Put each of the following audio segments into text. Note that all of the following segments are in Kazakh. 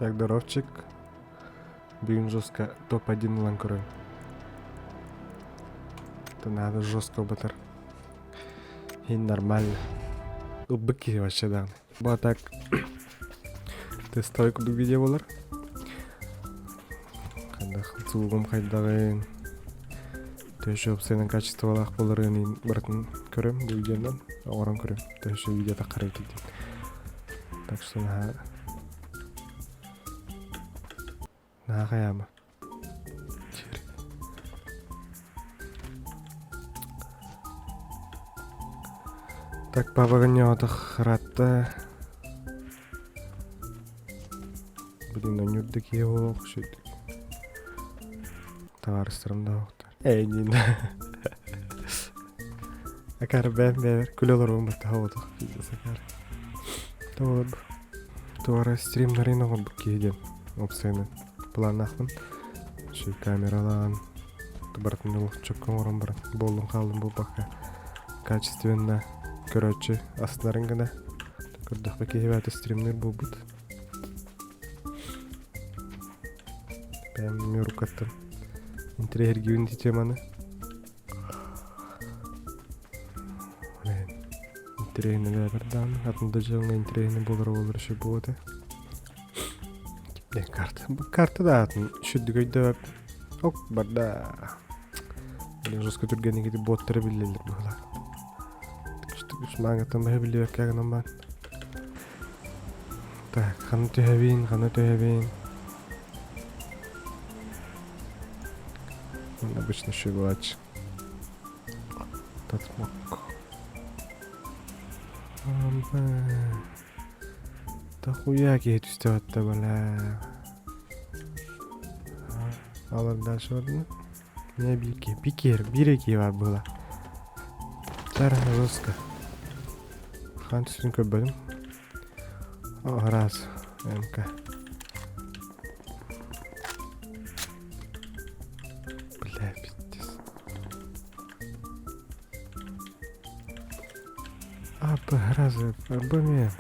Так, здоровчик. Бүгін жестко топ-1 ұлан көрем. Это надо жестко батыр. И нормально. Убыки вообще, да. Вот так. Тестовый кубик видео болар. Когда зулгум хайдагын. Төшөп сенің качестволақ боларын бұратын көрем. Бұл видеодан оғырам көрем. Төшөп видеода қарай кетейін. Так что на қаяма. Так, папаға отық ратта. Блин, өнерді кие оқ, шөйді. Тағарыстырымда оқтар. Нейді. Акары бәр, күл олар оң бәтті хауадық. Физес акары. Тоғыр. Тоғыры стримдарин оғын бұл кейден. Опсайны план ақпын. Шөй камералан. Бартын ұлық чөккен орын бұрын. Болдың қалдың бұл баққа. Качественно. Короче, астынарын ғана көрдіқпі кейбәті стримнер бұл бұд. Бәм мөру қаттым. Интерьерге үнді теманы. Интерьеріне де бірдан. Атында жылыңа интерьеріне болыр үші болды. Кептен карта. Бұл карта да атын. Үшіді көйді бәп. Оқ, барда. Білен жосқа түргені кеді боттары білелер бұғыла. Шманга там бәбілі өккәгінім бән. Так, қаны төһәбейін. Он обычно щеглач. Татмок. Да хуя кейт үстеватта бәлә. Алар дальше бардың? Не бике. Бикер, биреке бар бұла. Тәрі жестко. Хан түсін көп бөлім. Раз. МК. Бля, пиздец. Разы. Мен.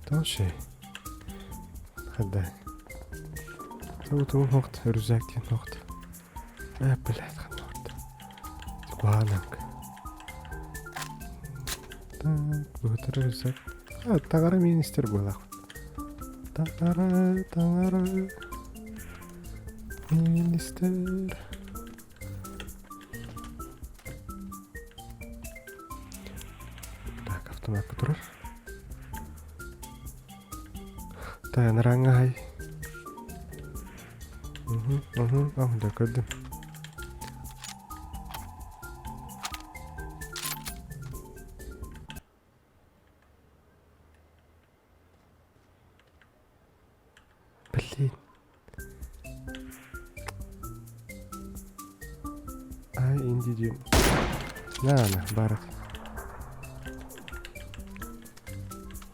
Толшай. Хадай. Тұғытығын оқты. Рүзәктен оқты. Блядь, хан оқты. Гуанамка. Так, бұғытыры рүзәк. Тағары мен істер болақ. Тағары. Мен істер. Так, автоматқа тұрар. Таяныраңа ай. Да көрдім. Блин. Ай, индидиум. На, барат.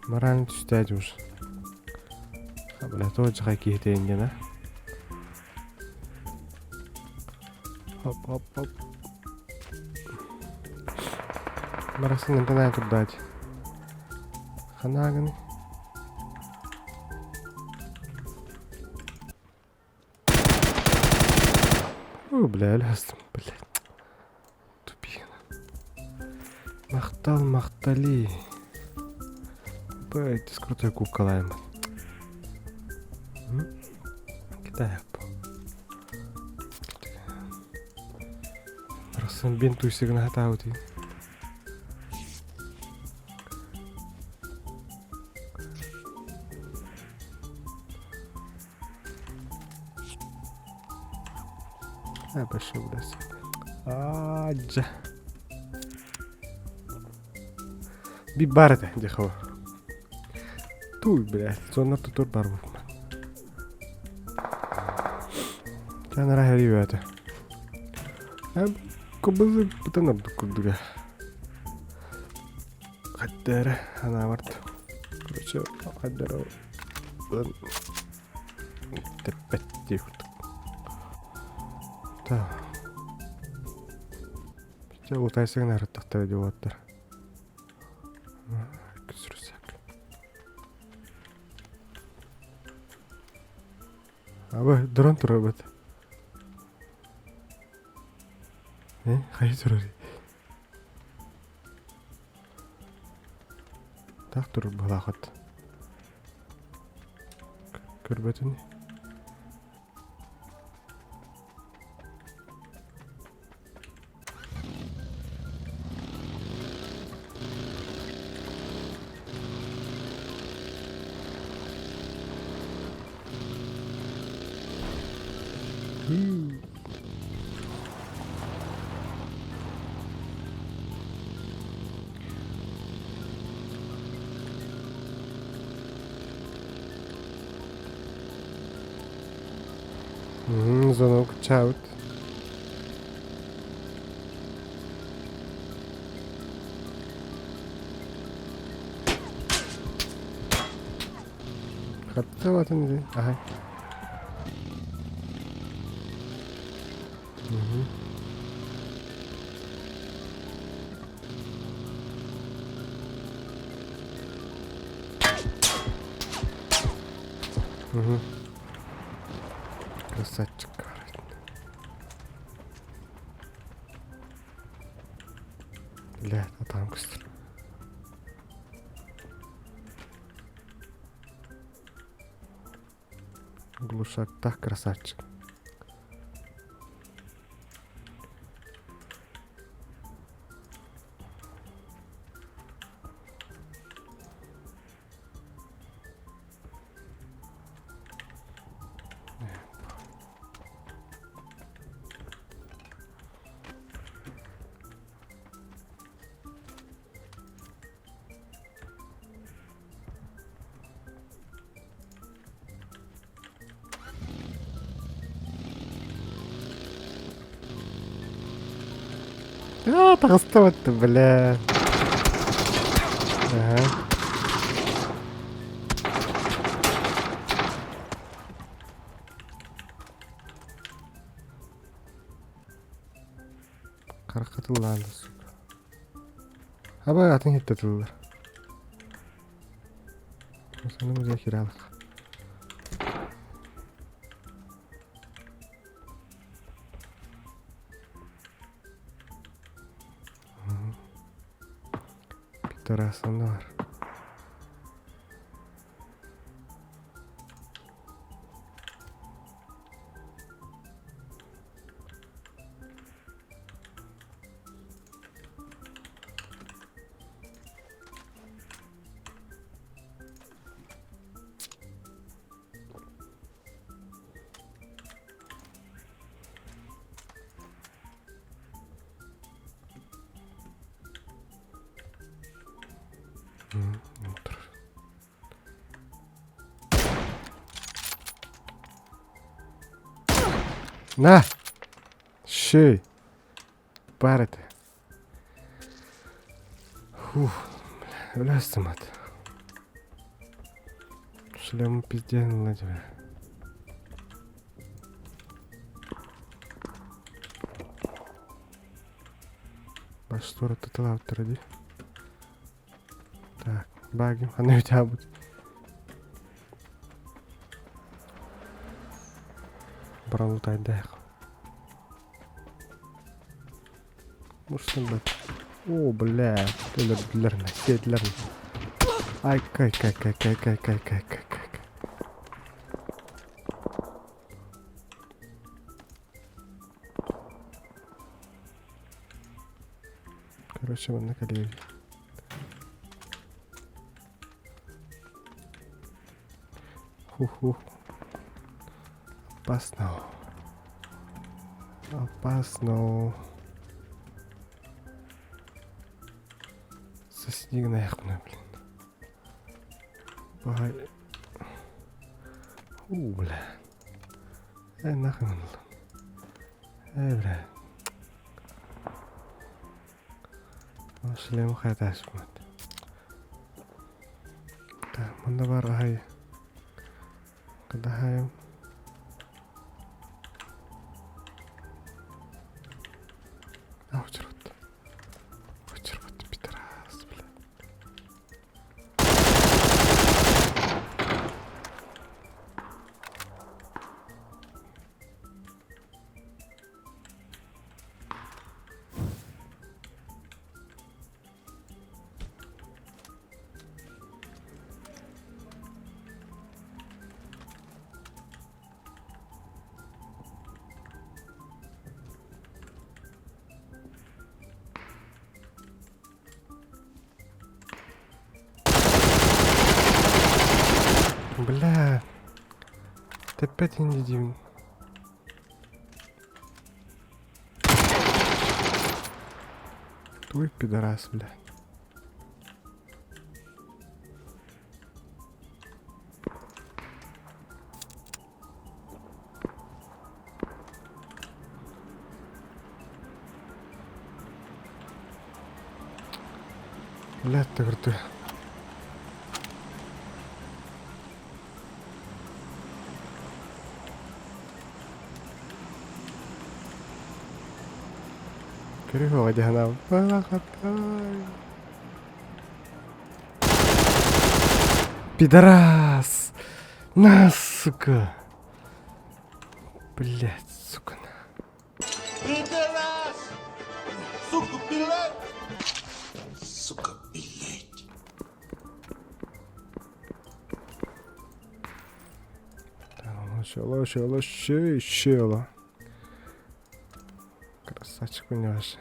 Морально түстәді ұш. Бля, тоже қайки етейінген, Хоп. Марасын ынтанай тұрдады. Қанағын. Бля, өләстім, блядь. Тупина. Мақтали. Бәй, тез крутой куб қалайым. Китаяқ бұл. Расын бен туйсығын хата өтейін. Большой блядь. Аджа. Бибарда, дехо. Туй, блядь, сонна тутур бар бұл. Жанара хәри Кубызы бұтанар күрдігі. Қаттары, ана барды. Короче, қаттары бұдан тәппәттей күрдік. Да. Бітте ұлтайсығын әріттіқтері деп оттыр. Күсірсек. Abi drone duruyor bak. Hayır duruyor. Tak durur bu lakat. Körbetini. Звонок, чаут. Hatta vatın diye. Aha. Красавчик. Бля, а там быстро. Глушак, так красавчик. Тагыстабатты, бля. Ага. Каракатылланды, сука. Абай атын хеттетилдер. Осаны музей хиралык. Питарасында бар. Отыр. На! Шей! Бар это. Фух, өләстім ат. Шлемі пизден ұла тебе. Баш штора тұтыла өттірі де. Так, багим, она у тебя будет. Пролутай дэх. Может быть. О, бля, длерно, длерно. Ай, кай. Короче, вот на колени. Ху-ху. Опасно. Со снега яхну, блин. Погай. Бля. Нахрен. Бля. Шлем хаташ, мат. Так, мында бар ай. Кадаем. Очерот, пидорас, бля. Бля. Ты опять индивидуум. Твой пидорас, бля. Бля, ты крутой. Криво догнал. Пидорас! На, сука! Блять, сука. Пидорас! Сука, блядь! Сука, блядь! Щело. Красавчик у него же.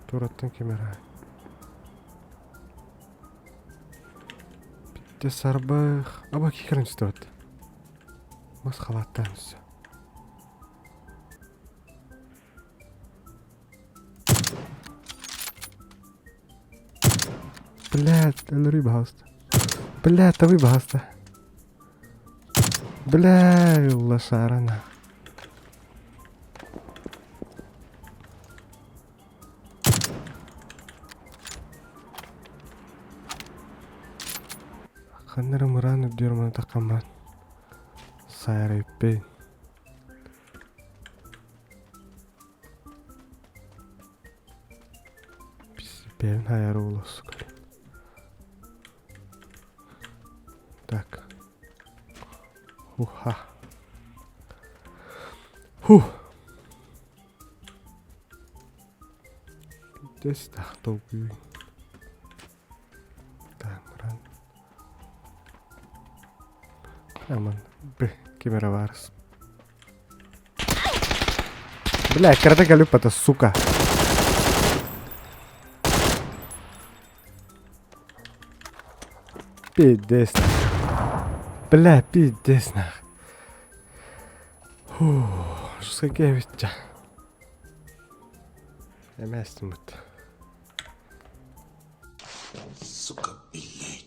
Тураттан кемера. Битте сарбах. Аба кикерин түстөт. Мас халаттан түсө. Блядь, өлөрүй баста. Блядь, тавый баста. Бля, лошарана. Ханнара мураны дюрмана такаман. Сайрай пей. Писипелин хайару улас. Так. Уха. Фух. Здесь тахтовый. Так, муран. Аман. Камера варс. Бля, карате галюпа-то, сука. Пиздец. Бля, пиздец нах. Фух, что скакивать-то. Я местем это. Сука, блядь!